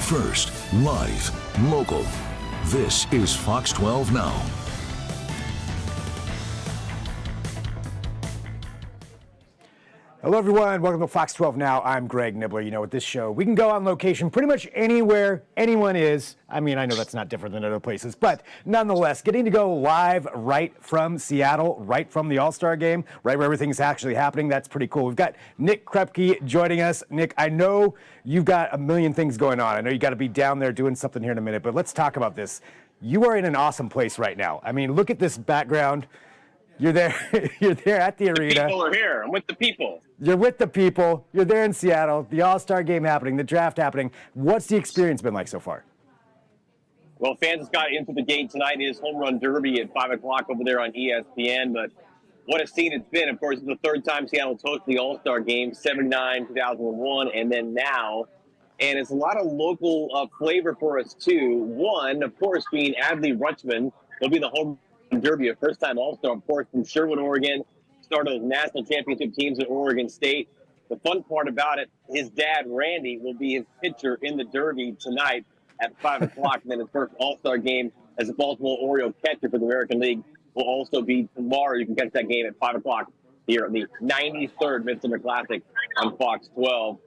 First, live, local. This is Fox 12 Now. Hello, everyone. Welcome to Fox 12 Now. I'm Greg Nibbler. You know, with this show, we can go on location pretty much anywhere anyone is. I mean, I know that's not different than other places, but nonetheless, getting to go live right from Seattle, right from the All-Star game, right where everything's actually happening, that's pretty cool. We've got Nick Krepke joining us. Nick, I know you've got a million things going on. I know you got to be down there doing something here in a minute, but let's talk about this. You are in an awesome place right now. I mean, look at this background. You're there. You're there at the arena. The people are here. I'm with the people. You're with the people. You're there in Seattle. The All-Star game happening. The draft happening. What's the experience been like so far? Well, fans just got into the gate tonight. Is Home Run Derby at 5 o'clock over there on ESPN. But what a scene it's been. Of course, it's the third time Seattle hosted the All-Star game, 79, 2001, and then now. And it's a lot of local flavor for us, too. One, of course, being Adley Rutschman. He'll be the Home Derby, a first-time All-Star, of course, from Sherwood, Oregon. Started with national championship teams at Oregon State. The fun part about it, his dad, Randy, will be his pitcher in the Derby tonight at 5 o'clock. And then his first All-Star game as a Baltimore Oriole catcher for the American League will also be tomorrow. You can catch that game at 5 o'clock here at the 93rd Midsummer Classic on Fox 12.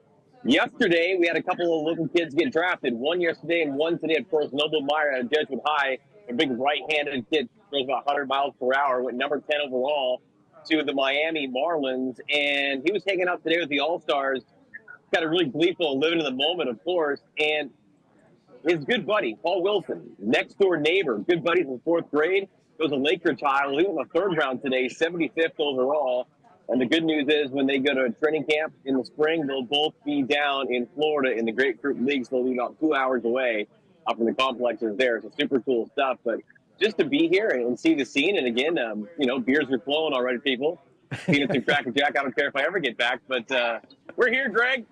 Yesterday, we had a couple of local kids get drafted. One yesterday and one today, of course, Noble Meyer at Jesuit High. A big right-handed kid, throws about 100 miles per hour, went number 10 overall to the Miami Marlins. And he was hanging out today with the All-Stars. Got a really gleeful, living in the moment, of course. And his good buddy, Paul Wilson, next-door neighbor, good buddy from fourth grade, was a Laker child. He went in the third round today, 75th overall. And the good news is when they go to a training camp in the spring, they'll both be down in Florida in the Grapefruit League. So they'll be about 2 hours away up in the complexes there. So super cool stuff. But just to be here and see the scene, and again, beers are flowing already, people. Peanuts and Cracker Jack. I don't care if I ever get back, but we're here, Greg.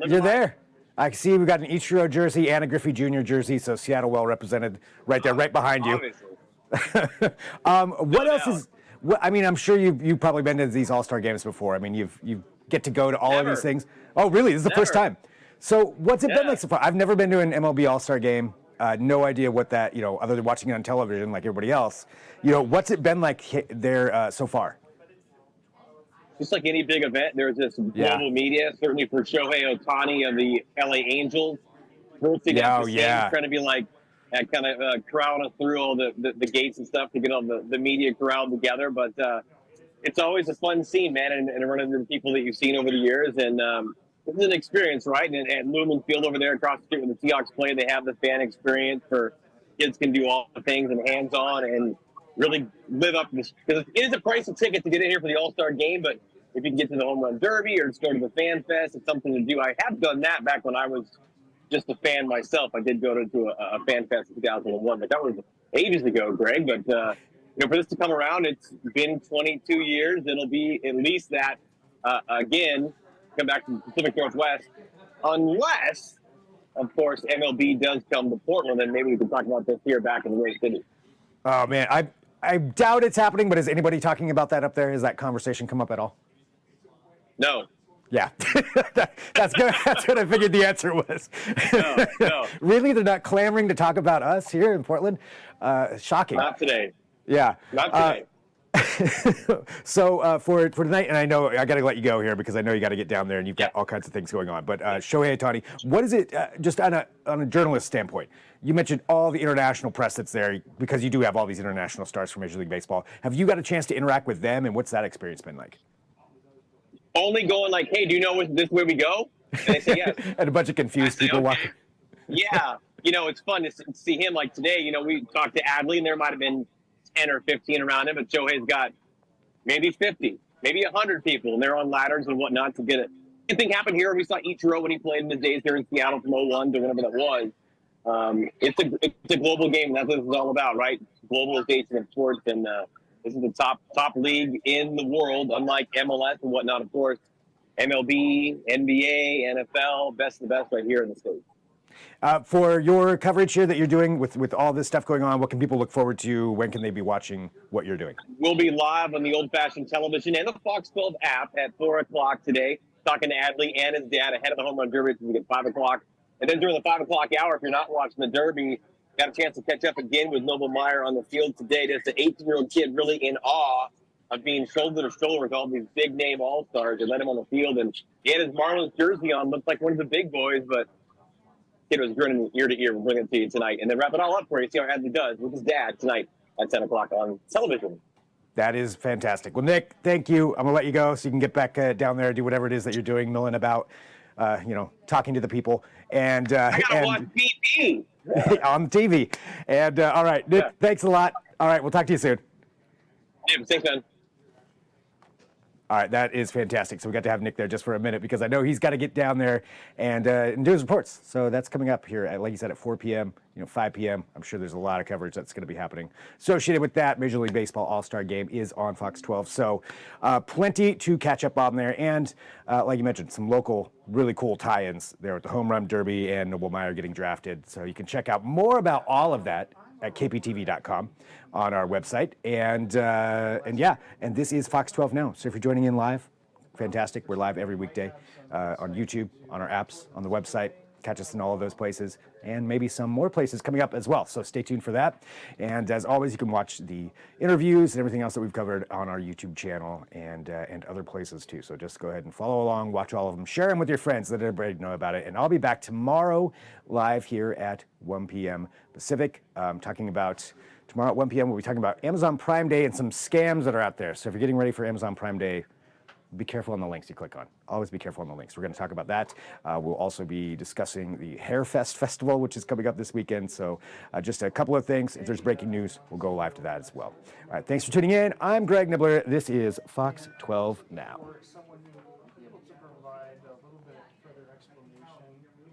You're there. I see we've got an Ichiro jersey and a Griffey Jr. jersey, so Seattle well represented right there, right behind you. What else is? I mean, I'm sure you've probably been to these All-Star games before. I mean, you get to go to all of these things. Oh, really? This is the first time. So what's it been like so far? I've never been to an MLB All-Star game. No idea what that, other than watching it on television like everybody else. What's it been like there so far? Just like any big event, there's this global media, certainly for Shohei Ohtani of the LA Angels. Bursting out the stands, trying to be like, kind of crowd us through all the gates and stuff to get all the media crowd together. But it's always a fun scene, man, and running into people that you've seen over the years. And this is an experience, right? And at Lumen Field over there across the street when the Seahawks play, they have the fan experience for kids can do all the things and hands-on and really live up to this. Because it is a price of ticket to get in here for the All-Star game, but if you can get to the Home Run Derby or just go to the Fan Fest, it's something to do. I have done that back when I was just a fan myself. I did go to a Fan Fest in 2001, but that was ages ago, Greg. But, for this to come around, it's been 22 years. It'll be at least that again. Come back to the Pacific Northwest, unless, of course, MLB does come to Portland, and maybe we can talk about this here back in the Red City. Oh, man, I doubt it's happening, but is anybody talking about that up there? Has that conversation come up at all? No. Yeah, that's good. That's what I figured the answer was. No. Really? They're not clamoring to talk about us here in Portland? Shocking. Not today. Yeah. Not today. So for tonight, and I know I got to let you go here because I know you got to get down there and you've got all kinds of things going on. But Shohei Ohtani, what is it? Just on a journalist standpoint, you mentioned all the international press that's there because you do have all these international stars from Major League Baseball. Have you got a chance to interact with them, and what's that experience been like? Only going like, hey, do you know this where we go? And they say yes. And a bunch of confused people walking. Yeah, it's fun to see him. Like today, we talked to Adley, and there might have been 10 or 15 around him, but Shohei's got maybe 50, maybe 100 people, and they're on ladders and whatnot to get it. Same thing happened here. We saw Ichiro when he played in his days here in Seattle from 01 to whatever that was. It's a global game, and that's what this is all about, right? Globalization of sports, and this is the top league in the world, unlike MLS and whatnot, of course. MLB, NBA, NFL, best of the best right here in the States. For your coverage here that you're doing with all this stuff going on, what can people look forward to? When can they be watching what you're doing? We'll be live on the old-fashioned television and the Fox 12 app at 4 o'clock today, talking to Adley and his dad ahead of the Home Run Derby at 5 o'clock And then during the 5 o'clock hour, if you're not watching the Derby, got a chance to catch up again with Noble Meyer on the field today. Just an 18-year-old kid really in awe of being shoulder to shoulder with all these big name all-stars. They let him on the field, and he had his Marlins jersey on, looked like one of the big boys, but kid was grinning ear to ear. We'll bring it to you tonight. And then wrap it all up for you, see how Hadley does with his dad tonight at 10 o'clock on television. That is fantastic. Well, Nick, thank you. I'm going to let you go so you can get back down there and do whatever it is that you're doing, milling about, talking to the people. And I got to watch TV. on TV. And all right, Nick, thanks a lot. All right, we'll talk to you soon. Yeah, thanks, man. All right, that is fantastic. So we got to have Nick there just for a minute because I know he's got to get down there and do his reports. So that's coming up here, like you said, at 4 p.m., 5 p.m. I'm sure there's a lot of coverage that's going to be happening. Associated with that, Major League Baseball All-Star Game is on Fox 12. So plenty to catch up on there. And like you mentioned, some local, really cool tie-ins there with the Home Run Derby and Noble Meyer getting drafted. So you can check out more about all of that at kptv.com on our website. And this is Fox 12 Now. So if you're joining in live, fantastic. We're live every weekday on YouTube, on our apps, on the website. Catch us in all of those places and maybe some more places coming up as well. So stay tuned for that. And as always, you can watch the interviews and everything else that we've covered on our YouTube channel and other places too. So just go ahead and follow along, watch all of them, share them with your friends, let everybody know about it. And I'll be back tomorrow live here at 1 p.m. Pacific, tomorrow at 1 p.m. we'll be talking about Amazon Prime Day and some scams that are out there. So if you're getting ready for Amazon Prime Day, be careful on the links you click on. Always be careful on the links. We're going to talk about that. We'll also be discussing the Hairfest Festival, which is coming up this weekend. So just a couple of things. If there's breaking news, we'll go live to that as well. All right, thanks for tuning in. I'm Greg Nibbler. This is Fox 12 Now.